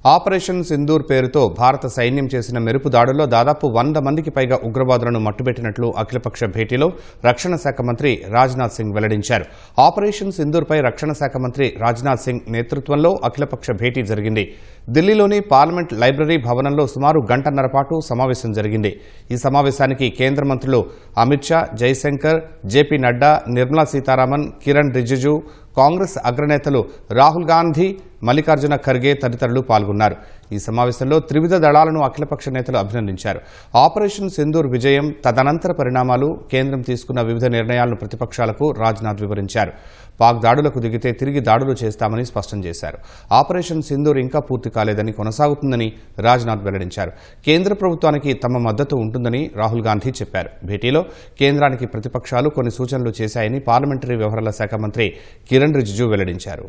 Operation Sindoor పేరుతో భారత సైన్యం చేసిన మెరుపు దాడుల్లో దాదాపు 100 మందికి పైగా ఉగ్రవాదులను మట్టుబెట్టినట్లు అఖిలపక్ష భేటీలో రక్షణ శాఖ మంత్రి రాజ్నాథ్ సింగ్ వెల్లడించారు. ఆపరేషన్ సింధూర్పై రక్షణ శాఖ మంత్రి రాజ్నాథ్ సింగ్ నేతృత్వంలో అఖిలపక్ష భేటీ జరిగింది. ఢిల్లీలోని పార్లమెంట్ లైబ్రరీ భవనంలో సుమారు గంటన్నర పాటు సమావేశం జరిగింది. ఈ సమావేశానికి కేంద్ర మంత్రులు అమిత్ షా, జైశంకర్, జేపీ నడ్డా, నిర్మలా సీతారామన్, కిరణ్ రిజిజు, కాంగ్రెస్ అగ్రనేతలు రాహుల్ గాంధీ, మల్లికార్జున ఖర్గే తదితరులు పాల్గొన్నారు. ఈ సమావేశంలో త్రివిధ దళాలను అఖిలపక్ష నేతలు అభినందించారు. ఆపరేషన్ సింధూర్ విజయం, తదనంతర పరిణామాలు, కేంద్రం తీసుకున్న వివిధ నిర్ణయాలను ప్రతిపక్షాలకు రాజ్నాథ్ వివరించారు. పాక్ దాడులకు దిగితే తిరిగి దాడులు చేస్తామని స్పష్టం చేశారు. ఆపరేషన్ సింధూర్ ఇంకా పూర్తి కాలేదని, కొనసాగుతుందని రాజ్నాథ్ వెల్లడించారు. కేంద్ర ప్రభుత్వానికి తమ మద్దతు ఉంటుందని రాహుల్ గాంధీ చెప్పారు. భేటీలో కేంద్రానికి ప్రతిపక్షాలు కొన్ని సూచనలు చేశాయని పార్లమెంటరీ వ్యవహారాల శాఖ మంత్రి కిరణ్ రిజిజు వెల్లడించారు.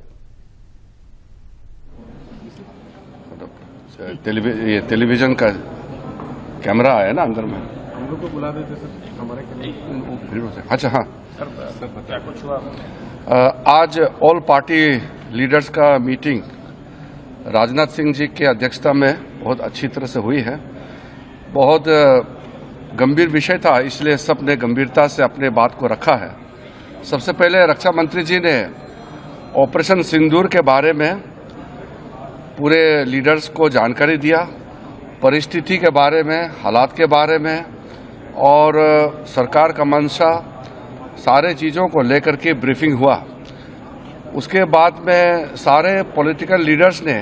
टेलीविजन का कैमरा आया ना अंदर में, हम लोग को बुला देते सर हमारे के। अच्छा हाँ, आज ऑल पार्टी लीडर्स का मीटिंग राजनाथ सिंह जी की अध्यक्षता में बहुत अच्छी तरह से हुई है। बहुत गंभीर विषय था, इसलिए सब ने गंभीरता से अपने बात को रखा है। सबसे पहले रक्षा मंत्री जी ने ऑपरेशन सिंदूर के बारे में पूरे लीडर्स को जानकारी दिया, परिस्थिति के बारे में, हालात के बारे में और सरकार का मंशा, सारे चीज़ों को लेकर के ब्रीफिंग हुआ। उसके बाद में सारे पॉलिटिकल लीडर्स ने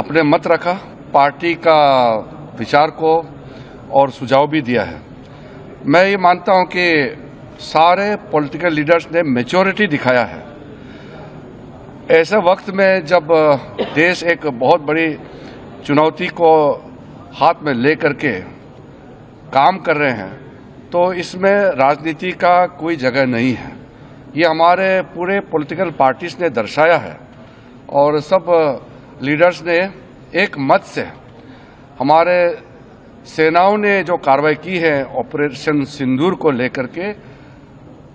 अपने मत रखा, पार्टी का विचार को और सुझाव भी दिया है। मैं ये मानता हूं कि सारे पॉलिटिकल लीडर्स ने मैच्योरिटी दिखाया है। ऐसे वक्त में जब देश एक बहुत बड़ी चुनौती को हाथ में लेकर के काम कर रहे हैं, तो इसमें राजनीति का कोई जगह नहीं है। ये हमारे पूरे पॉलिटिकल पार्टीज ने दर्शाया है और सब लीडर्स ने एक मत से हमारे सेनाओं ने जो कार्रवाई की है ऑपरेशन सिंदूर को लेकर के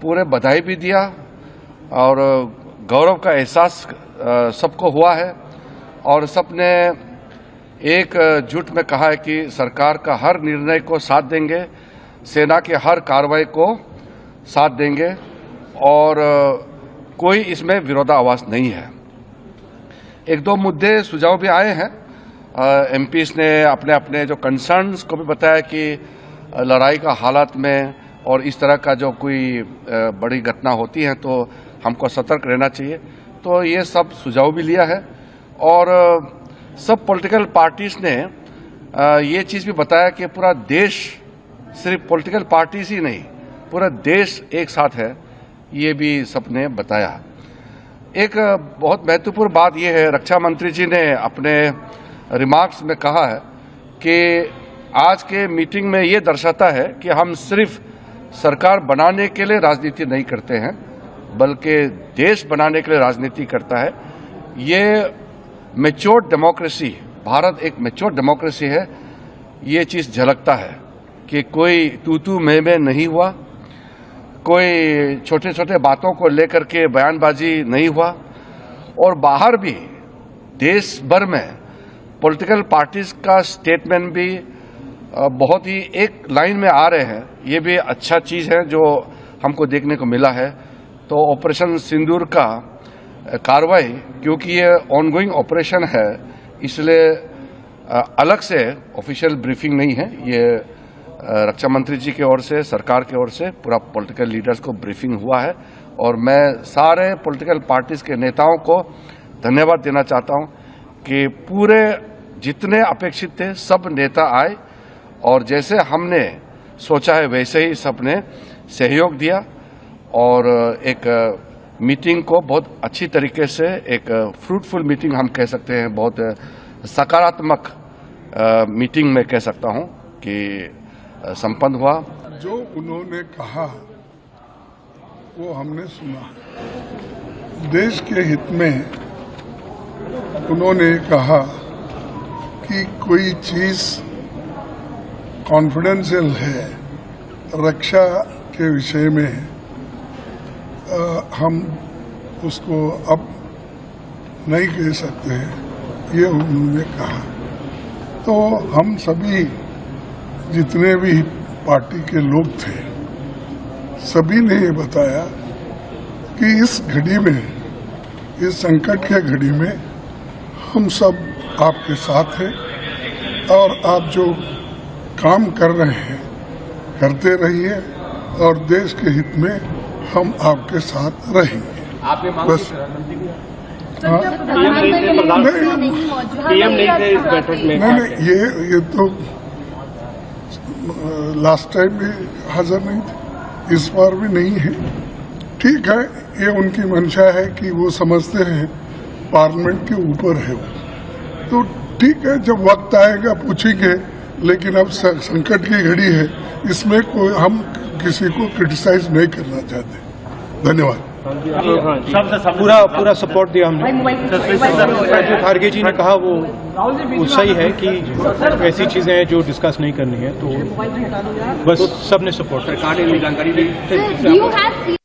पूरे बधाई भी दिया और गौरव का एहसास सबको हुआ है और सबने एक जुट में कहा है कि सरकार का हर निर्णय को साथ देंगे, सेना के हर कार्रवाई को साथ देंगे और कोई इसमें विरोधाभास नहीं है। एक दो मुद्दे सुझाव भी आए हैं। एमपीज ने अपने अपने जो कंसर्न्स को भी बताया कि लड़ाई का हालात में और इस तरह का जो कोई बड़ी घटना होती है तो हमको सतर्क रहना चाहिए। तो ये सब सुझाव भी लिया है और सब पॉलिटिकल पार्टीज ने ये चीज़ भी बताया कि पूरा देश, सिर्फ पॉलिटिकल पार्टीज ही नहीं, पूरा देश एक साथ है, ये भी सबने बताया। एक बहुत महत्वपूर्ण बात यह है, रक्षा मंत्री जी ने अपने रिमार्क्स में कहा है कि आज के मीटिंग में ये दर्शाता है कि हम सिर्फ सरकार बनाने के लिए राजनीति नहीं करते हैं, बल्कि देश बनाने के लिए राजनीति करता है। ये मैच्योर डेमोक्रेसी, भारत एक मैच्योर डेमोक्रेसी है, ये चीज़ झलकता है कि कोई तू मैं नहीं हुआ, कोई छोटे छोटे बातों को लेकर के बयानबाजी नहीं हुआ और बाहर भी देश भर में पॉलिटिकल पार्टीज का स्टेटमेंट भी बहुत ही एक लाइन में आ रहे हैं। ये भी अच्छा चीज़ है जो हमको देखने को मिला है। तो ऑपरेशन सिंदूर का कार्रवाई, क्योंकि ये ऑनगोइंग ऑपरेशन है, इसलिए अलग से ऑफिशियल ब्रीफिंग नहीं है। ये रक्षा मंत्री जी की ओर से, सरकार की ओर से पूरा पॉलिटिकल लीडर्स को ब्रीफिंग हुआ है और मैं सारे पॉलिटिकल पार्टीज के नेताओं को धन्यवाद देना चाहता हूं कि पूरे जितने अपेक्षित थे सब नेता आए और जैसे हमने सोचा है वैसे ही सबने सहयोग दिया और एक मीटिंग को बहुत अच्छी तरीके से, एक फ्रूटफुल मीटिंग हम कह सकते हैं, बहुत सकारात्मक मीटिंग में कह सकता हूं कि संपन्न हुआ। जो उन्होंने कहा वो हमने सुना। देश के हित में उन्होंने कहा कि कोई चीज कॉन्फिडेंशियल है, रक्षा के विषय में हम उसको अब नहीं कह सकते हैं। ये उन्होंने कहा। तो हम सभी जितने भी पार्टी के लोग थे, सभी ने ये बताया कि इस घड़ी में, इस संकट के घड़ी में हम सब आपके साथ हैं और आप जो काम कर रहे हैं करते रहिए और देश के हित में हम आपके साथ रहेंगे। आपने मांग बस पीएम नहीं थे इस बैठक में। नहीं, ये तो लास्ट टाइम भी हाजिर नहीं थे, इस बार भी नहीं है। ठीक है, ये उनकी मंशा है कि वो समझते हैं पार्लियामेंट के ऊपर है वो, तो ठीक है, जब वक्त आएगा पूछेंगे। लेकिन अब संकट की घड़ी है, इसमें कोई हम किसी को क्रिटिसाइज नहीं करना चाहते। धन्यवाद। पूरा सपोर्ट दिया हमने। जो खारगे जी ने कहा वो सही है कि ऐसी चीजें हैं जो डिस्कस नहीं करनी है, तो बस सबने सपोर्ट। सरकार ने जानकारी दी।